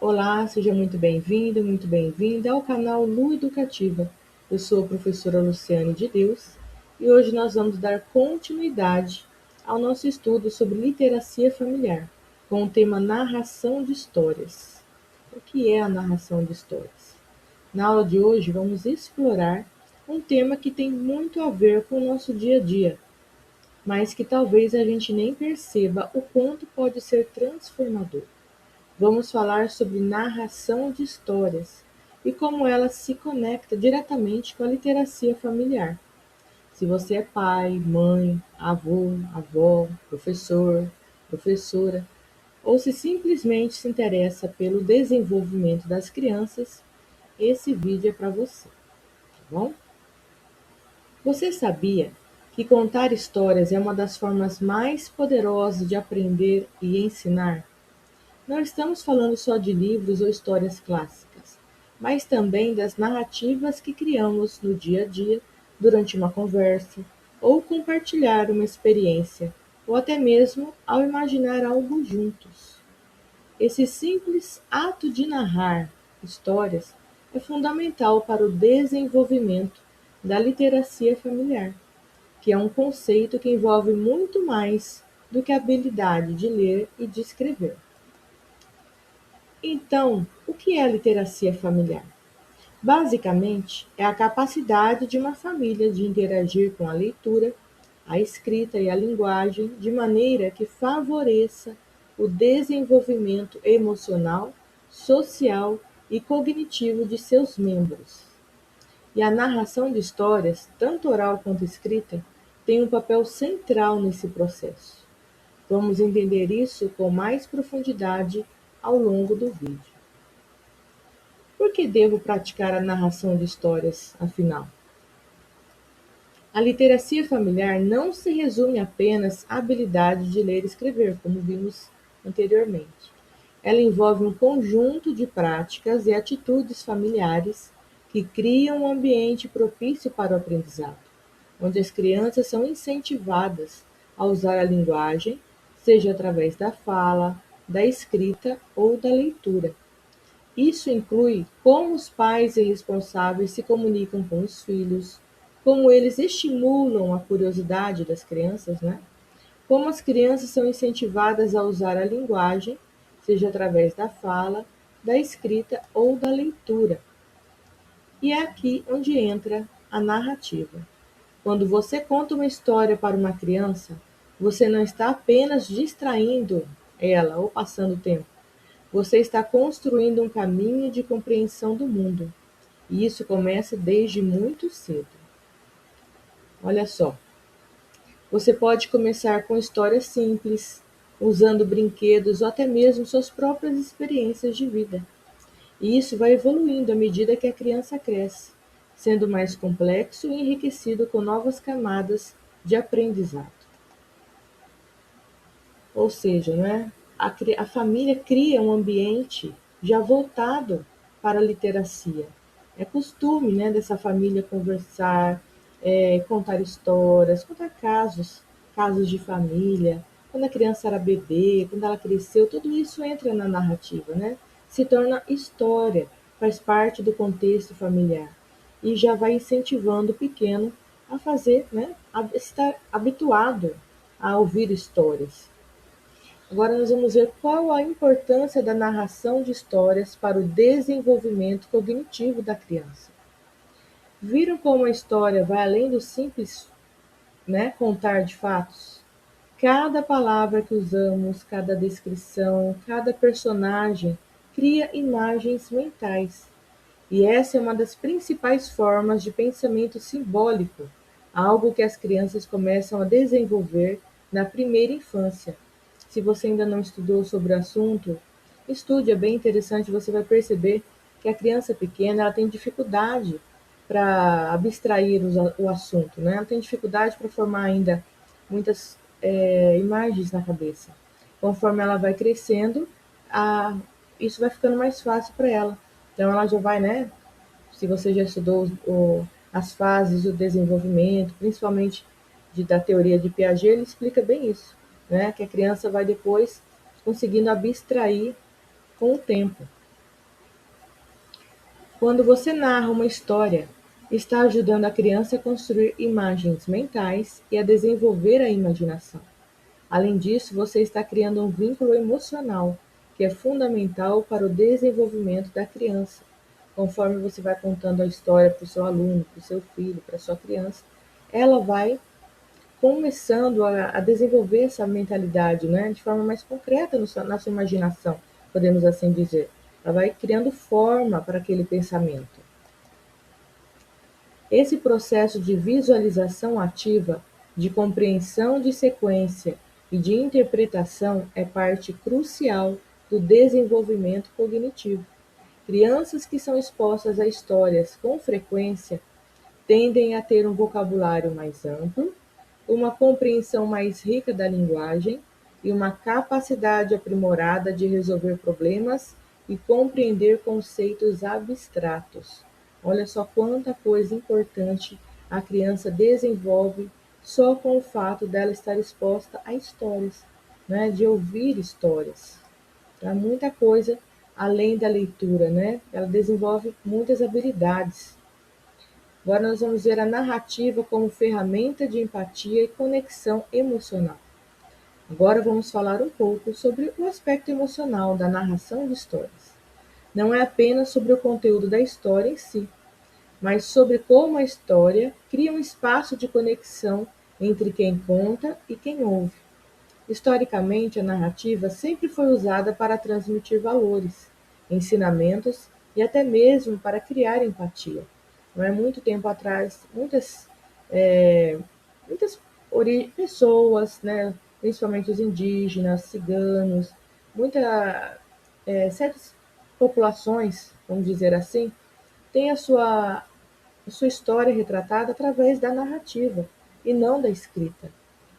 Olá, seja muito bem-vindo, muito bem-vinda ao canal Lu Educativa. Eu sou a professora Luciane de Deus e hoje nós vamos dar continuidade ao nosso estudo sobre literacia familiar, com o tema narração de histórias. O que é a narração de histórias? Na aula de hoje vamos explorar um tema que tem muito a ver com o nosso dia a dia, mas que talvez a gente nem perceba o quanto pode ser transformador. Vamos falar sobre narração de histórias e como ela se conecta diretamente com a literacia familiar. Se você é pai, mãe, avô, avó, professor, professora, ou se simplesmente se interessa pelo desenvolvimento das crianças, esse vídeo é para você, tá bom? Você sabia que contar histórias é uma das formas mais poderosas de aprender e ensinar? Não estamos falando só de livros ou histórias clássicas, mas também das narrativas que criamos no dia a dia, durante uma conversa, ou compartilhar uma experiência, ou até mesmo ao imaginar algo juntos. Esse simples ato de narrar histórias é fundamental para o desenvolvimento da literacia familiar, que é um conceito que envolve muito mais do que a habilidade de ler e de escrever. Então, o que é a literacia familiar? Basicamente, é a capacidade de uma família de interagir com a leitura, a escrita e a linguagem de maneira que favoreça o desenvolvimento emocional, social e cognitivo de seus membros. E a narração de histórias, tanto oral quanto escrita, tem um papel central nesse processo. Vamos entender isso com mais profundidade ao longo do vídeo. Por que devo praticar a narração de histórias, afinal? A literacia familiar não se resume apenas à habilidade de ler e escrever, como vimos anteriormente. Ela envolve um conjunto de práticas e atitudes familiares que criam um ambiente propício para o aprendizado, onde as crianças são incentivadas a usar a linguagem, seja através da fala, da escrita ou da leitura. Isso inclui como os pais e responsáveis se comunicam com os filhos, como eles estimulam a curiosidade das crianças, né? Como as crianças são incentivadas a usar a linguagem, seja através da fala, da escrita ou da leitura. E é aqui onde entra a narrativa. Quando você conta uma história para uma criança, você não está apenas distraindo ela ou passando tempo. Você está construindo um caminho de compreensão do mundo. E isso começa desde muito cedo. Olha só, você pode começar com histórias simples, usando brinquedos ou até mesmo suas próprias experiências de vida. E isso vai evoluindo à medida que a criança cresce, sendo mais complexo e enriquecido com novas camadas de aprendizado. Ou seja, né, a família cria um ambiente já voltado para a literacia. É costume, né, dessa família conversar, contar histórias, contar casos de família, quando a criança era bebê, quando ela cresceu, tudo isso entra na narrativa, né? Se torna história, faz parte do contexto familiar e já vai incentivando o pequeno a fazer, né, a estar habituado a ouvir histórias. Agora nós vamos ver qual a importância da narração de histórias para o desenvolvimento cognitivo da criança. Viram como a história vai além do simples, né, contar de fatos? Cada palavra que usamos, cada descrição, cada personagem cria imagens mentais. E essa é uma das principais formas de pensamento simbólico, algo que as crianças começam a desenvolver na primeira infância. Se você ainda não estudou sobre o assunto, estude, é bem interessante, você vai perceber que a criança pequena ela tem dificuldade para abstrair o assunto, né? Ela tem dificuldade para formar ainda muitas imagens na cabeça. Conforme ela vai crescendo, a, isso vai ficando mais fácil para ela. Então ela já vai, né? Se você já estudou as fases do desenvolvimento, principalmente da teoria de Piaget, ele explica bem isso, né? Que a criança vai depois conseguindo abstrair com o tempo. Quando você narra uma história, está ajudando a criança a construir imagens mentais e a desenvolver a imaginação. Além disso, você está criando um vínculo emocional, que é fundamental para o desenvolvimento da criança. Conforme você vai contando a história para o seu aluno, para o seu filho, para a sua criança, ela vai começando a desenvolver essa mentalidade, né, de forma mais concreta na sua imaginação, podemos assim dizer. Ela vai criando forma para aquele pensamento. Esse processo de visualização ativa, de compreensão de sequência e de interpretação é parte crucial do desenvolvimento cognitivo. Crianças que são expostas a histórias com frequência tendem a ter um vocabulário mais amplo, uma compreensão mais rica da linguagem e uma capacidade aprimorada de resolver problemas e compreender conceitos abstratos. Olha só quanta coisa importante a criança desenvolve só com o fato dela estar exposta a histórias, né? De ouvir histórias. Há muita coisa além da leitura, né? Ela desenvolve muitas habilidades. Agora nós vamos ver a narrativa como ferramenta de empatia e conexão emocional. Agora vamos falar um pouco sobre o aspecto emocional da narração de histórias. Não é apenas sobre o conteúdo da história em si, mas sobre como a história cria um espaço de conexão entre quem conta e quem ouve. Historicamente, a narrativa sempre foi usada para transmitir valores, ensinamentos e até mesmo para criar empatia. Não é muito tempo atrás, eh, muitas pessoas, né, principalmente os indígenas, ciganos, certas populações, vamos dizer assim, têm a sua história retratada através da narrativa e não da escrita.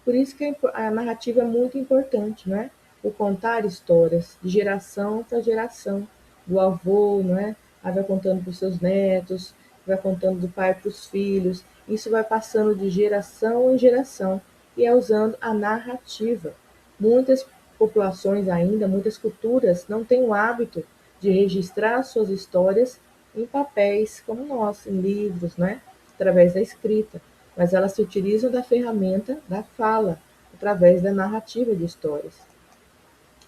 Por isso que a narrativa é muito importante, né? O contar histórias de geração para geração, do avô, né? Aí vai contando para os seus netos, vai contando do pai para os filhos. Isso vai passando de geração em geração e é usando a narrativa. Muitas populações ainda, muitas culturas não têm o hábito de registrar suas histórias em papéis como nós, em livros, né? Através da escrita, mas elas se utilizam da ferramenta da fala, através da narrativa de histórias.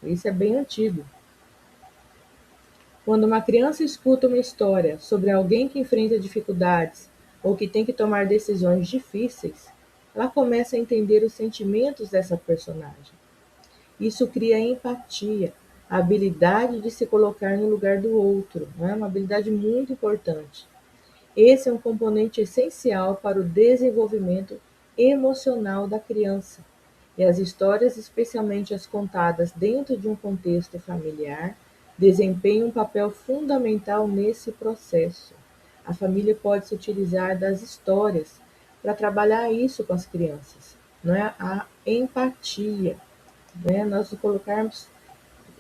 Isso é bem antigo. Quando uma criança escuta uma história sobre alguém que enfrenta dificuldades ou que tem que tomar decisões difíceis, ela começa a entender os sentimentos dessa personagem. Isso cria empatia, a habilidade de se colocar no lugar do outro, né? Uma habilidade muito importante. Esse é um componente essencial para o desenvolvimento emocional da criança. E as histórias, especialmente as contadas dentro de um contexto familiar, desempenham um papel fundamental nesse processo. A família pode se utilizar das histórias para trabalhar isso com as crianças, não é? A empatia, né?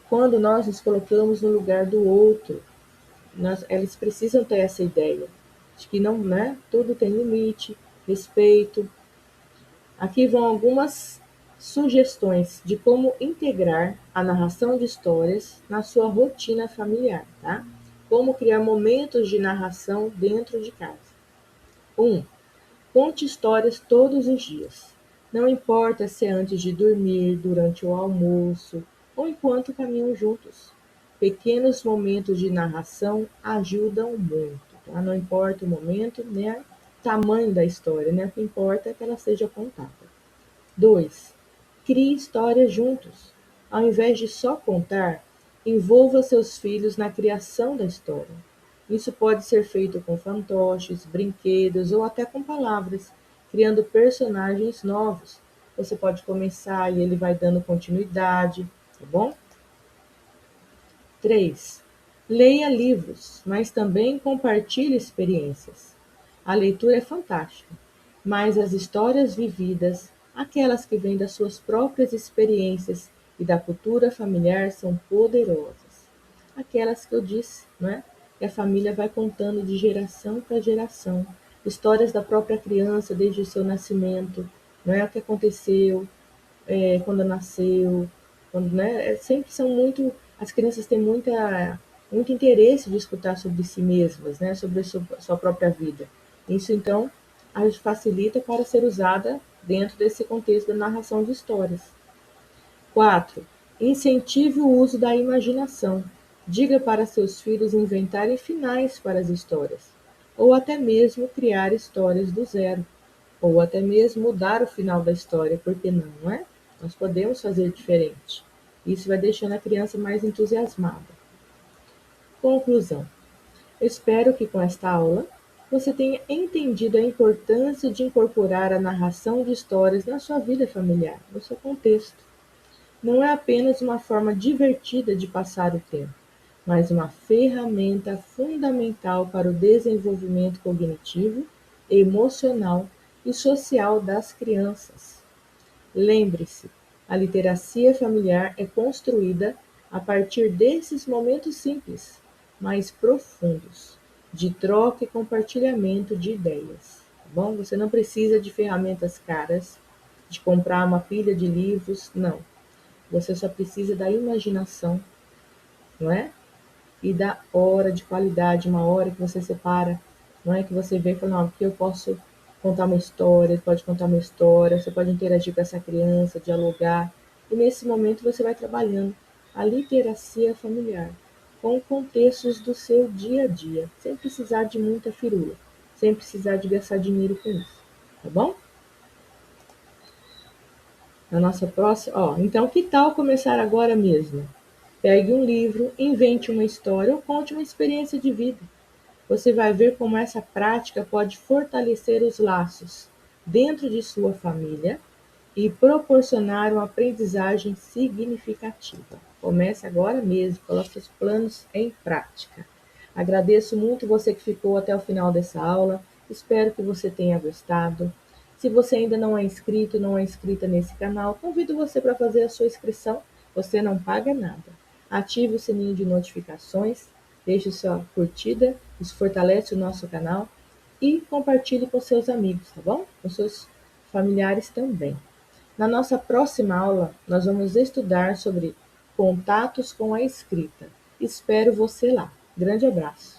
Quando nós nos colocamos no lugar do outro, eles precisam ter essa ideia de que não, né? Tudo tem limite, respeito. Aqui vão algumas sugestões de como integrar a narração de histórias na sua rotina familiar, tá? Como criar momentos de narração dentro de casa. 1. Conte histórias todos os dias. Não importa se é antes de dormir, durante o almoço ou enquanto caminham juntos. Pequenos momentos de narração ajudam muito, tá? Não importa o momento, né? Tamanho da história, né? O que importa é que ela seja contada. 2. Crie histórias juntos. Ao invés de só contar, envolva seus filhos na criação da história. Isso pode ser feito com fantoches, brinquedos ou até com palavras, criando personagens novos. Você pode começar e ele vai dando continuidade, tá bom? 3. Leia livros, mas também compartilhe experiências. A leitura é fantástica, mas as histórias vividas, aquelas que vêm das suas próprias experiências e da cultura familiar, são poderosas. Aquelas que eu disse, né? Que a família vai contando de geração para geração, histórias da própria criança desde o seu nascimento, não é o que aconteceu, quando nasceu, quando, né? Sempre são muito, as crianças têm muita muito interesse de escutar sobre si mesmas, né, sobre a sua própria vida. Isso, então, facilita para ser usada dentro desse contexto da narração de histórias. 4. Incentive o uso da imaginação. Diga para seus filhos inventarem finais para as histórias, ou até mesmo criar histórias do zero, ou até mesmo mudar o final da história, porque não é? Nós podemos fazer diferente. Isso vai deixando a criança mais entusiasmada. Conclusão. Espero que com esta aula você tenha entendido a importância de incorporar a narração de histórias na sua vida familiar, no seu contexto. Não é apenas uma forma divertida de passar o tempo, mas uma ferramenta fundamental para o desenvolvimento cognitivo, emocional e social das crianças. Lembre-se, a literacia familiar é construída a partir desses momentos simples, mas profundos, de troca e compartilhamento de ideias. Tá bom? Você não precisa de ferramentas caras, de comprar uma pilha de livros, não. Você só precisa da imaginação, não é? E da hora de qualidade, uma hora que você separa, não é que você vê e fala, não, aqui eu posso contar uma história, pode contar uma história, você pode interagir com essa criança, dialogar, e nesse momento você vai trabalhando a literacia familiar com contextos do seu dia a dia, sem precisar de muita firula, sem precisar de gastar dinheiro com isso, tá bom? Na nossa próxima, então que tal começar agora mesmo? Pegue um livro, invente uma história ou conte uma experiência de vida. Você vai ver como essa prática pode fortalecer os laços dentro de sua família e proporcionar uma aprendizagem significativa. Comece agora mesmo, coloque seus planos em prática. Agradeço muito você que ficou até o final dessa aula. Espero que você tenha gostado. Se você ainda não é inscrito, não é inscrita nesse canal, convido você para fazer a sua inscrição. Você não paga nada. Ative o sininho de notificações, deixe sua curtida, isso fortalece o nosso canal e compartilhe com seus amigos, tá bom? Com seus familiares também. Na nossa próxima aula, nós vamos estudar sobre contatos com a escrita. Espero você lá. Grande abraço!